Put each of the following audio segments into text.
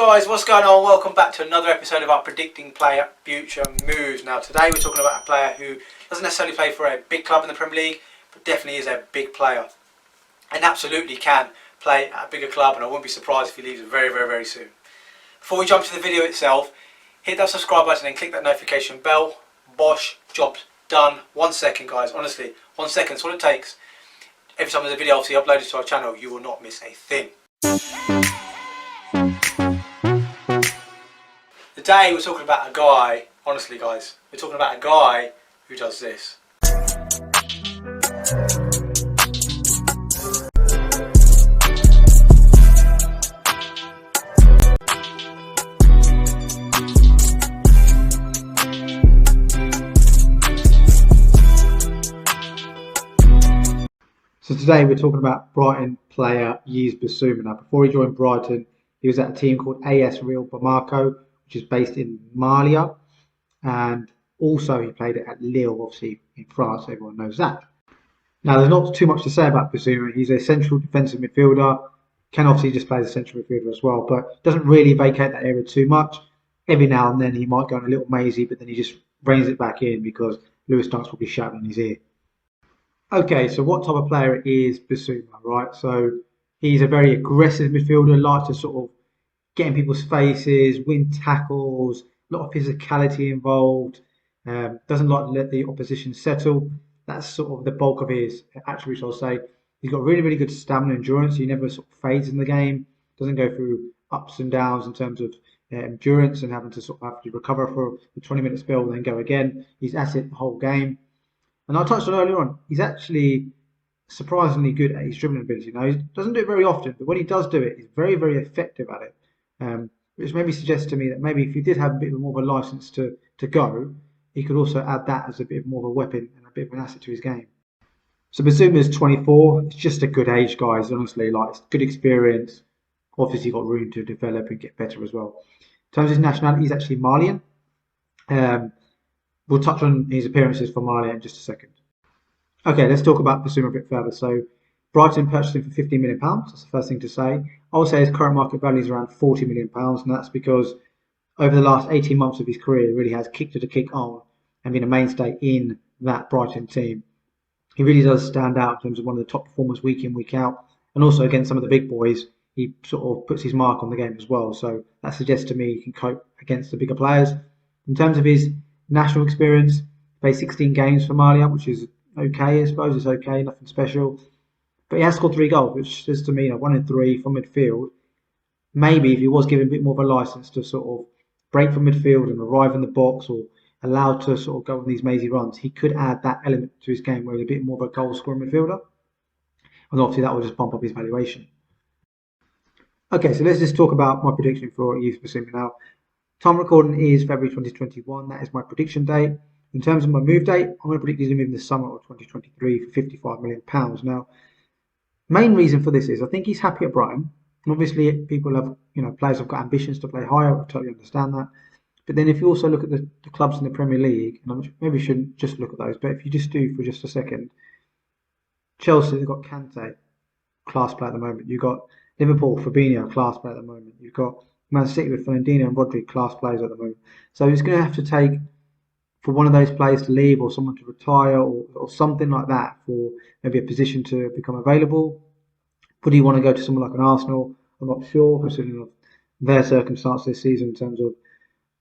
guys, what's going on? Welcome back to another episode of our Predicting Player Future Moves. Now today we're talking about a player who doesn't necessarily play for a big club in the Premier League, but definitely is a big player and absolutely can play at a bigger club, and I wouldn't be surprised if he leaves very soon. Before we jump to the video itself, hit that subscribe button and click that notification bell. Bosh, job's done. 1 second guys, honestly, 1 second, that's all it takes. Every time there's a video obviously uploaded to our channel, you will not miss a thing. Today we're talking about a guy, honestly guys, we're talking about a guy who does this. So today we're talking about Brighton player Yves Bissouma. Now before he joined Brighton, he was at a team called AS Real Bamako, which is based in Mali, and also he played at Lille, obviously in France, everyone knows that. Now there's not too much to say about Basuma. He's a central defensive midfielder, can obviously just play as a central midfielder as well, but doesn't really vacate that area too much. Every now and then he might go on a little mazy, but then he just reins it back in because Lewis Dunk's probably shouting in his ear. Okay, so what type of player is Basuma, right? So he's a very aggressive midfielder, likes to sort of get in people's faces, win tackles, a lot of physicality involved, doesn't like to let the opposition settle. That's sort of the bulk of his attributes, I'll say. He's got really good stamina and endurance. He never sort of fades in the game, doesn't go through ups and downs in terms of endurance and having to sort of have to recover for a 20-minute spell and then go again. He's at it the whole game. And I touched on earlier on, he's actually surprisingly good at his dribbling ability. Now, he doesn't do it very often, but when he does do it, he's very effective at it. Which maybe suggests to me that maybe if he did have a bit more of a license to go, he could also add that as a bit more of a weapon and a bit of an asset to his game. So Basuma is 24. It's just a good age, guys. Honestly, like it's good experience. Obviously, got room to develop and get better as well. In terms of his nationality, he's actually Malian. We'll touch on his appearances for Mali in just a second. Okay, let's talk about Basuma a bit further. So Brighton purchased him for £15 million. That's the first thing to say. I would say his current market value is around £40 million, and that's because over the last 18 months of his career, he really has kicked it a kick on and been a mainstay in that Brighton team. He really does stand out in terms of one of the top performers week in, week out, and also against some of the big boys, he sort of puts his mark on the game as well. So that suggests to me he can cope against the bigger players. In terms of his national experience, he played 16 games for Mali, which is okay, I suppose. It's okay, nothing special. But he has scored 3 goals, which says to me, 1 in 3 from midfield. Maybe if he was given a bit more of a license to sort of break from midfield and arrive in the box, or allowed to sort of go on these mazy runs, he could add that element to his game where he's a bit more of a goal scoring midfielder. And obviously that will just bump up his valuation. Okay, so let's just talk about my prediction for Yves Bissouma now. Time recording is February 2021. That is my prediction date. In terms of my move date, I'm going to predict he's going to move in the summer of 2023 for £55 million. Now, main reason for this is I think he's happy at Brighton. And obviously, people have, players have got ambitions to play higher. I totally understand that. But then if you also look at the clubs in the Premier League, and maybe you shouldn't just look at those, but if you just do for just a second, Chelsea, they've got Kante, class player at the moment. You've got Liverpool, Fabinho, class player at the moment. You've got Man City with Fernandinho and Rodri, class players at the moment. So it's going to have to take for one of those players to leave or someone to retire or something like that for maybe a position to become available. Would he want to go to someone like an Arsenal? I'm not sure, considering their circumstances this season in terms of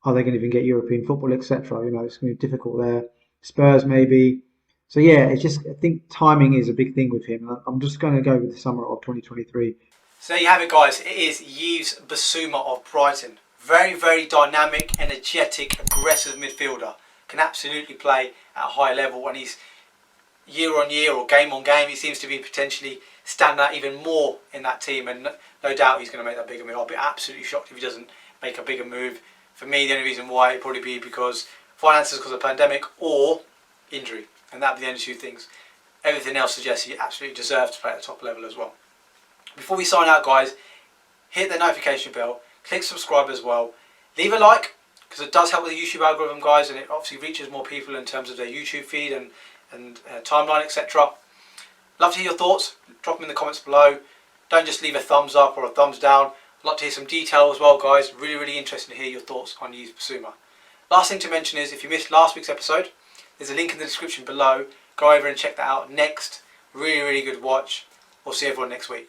are they going to even get European football, etc. It's going to be difficult there. Spurs maybe. So yeah, it's just I think timing is a big thing with him. I'm just going to go with the summer of 2023. So there you have it guys, it is Yves Bissouma of Brighton. Very dynamic, energetic, aggressive midfielder. Can absolutely play at a high level, and he's year on year or game on game, he seems to be potentially standing out even more in that team, and no doubt he's going to make that bigger move. I'll be absolutely shocked if he doesn't make a bigger move. For me, the only reason why it'd probably be because finances because of the pandemic or injury, and that'd be the only 2 things. Everything else suggests he absolutely deserves to play at the top level as well. Before we sign out guys, hit the notification bell, click subscribe as well, leave a like, because it does help with the YouTube algorithm guys, and it obviously reaches more people in terms of their YouTube feed and timeline, etc. Love to hear your thoughts, drop them in the comments below. Don't just leave a thumbs up or a thumbs down. I'd like to hear some detail as well, guys. Really interested to hear your thoughts on Yves Bissouma. Last thing to mention is, if you missed last week's episode, there's a link in the description below. Go over and check that out next. Really good watch. We'll see everyone next week.